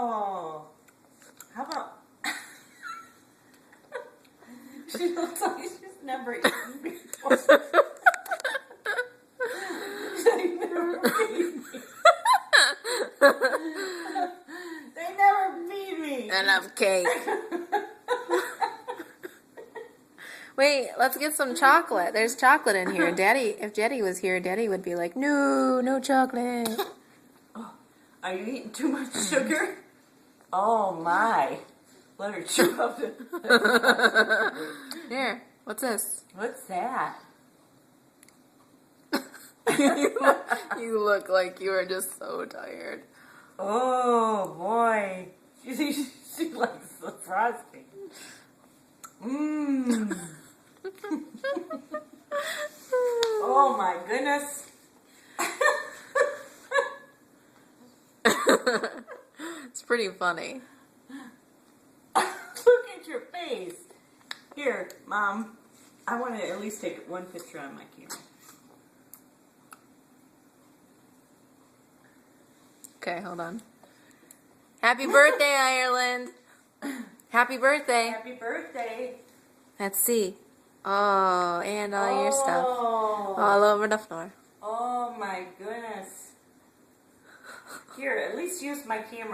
Oh. How about... She looks like she's never eaten before. They never feed me. They never feed me. Enough cake. Wait, let's get some chocolate. There's chocolate in here. Daddy, if Daddy was here, Daddy would be like, no, no chocolate. Oh, are you eating too much sugar? Oh my. Let her chew up it. Here, what's this? What's that? You look like you are just so tired. Oh boy. She likes the frosting. Mmm. Oh my goodness. It's pretty funny. Look at your face. Here, Mom. I want to at least take one picture on my camera. Okay, hold on. Happy birthday, Ireland. Happy birthday. Happy birthday. Let's see. Oh, and all your stuff. All over the floor. Oh my goodness. Here, at least use my camera.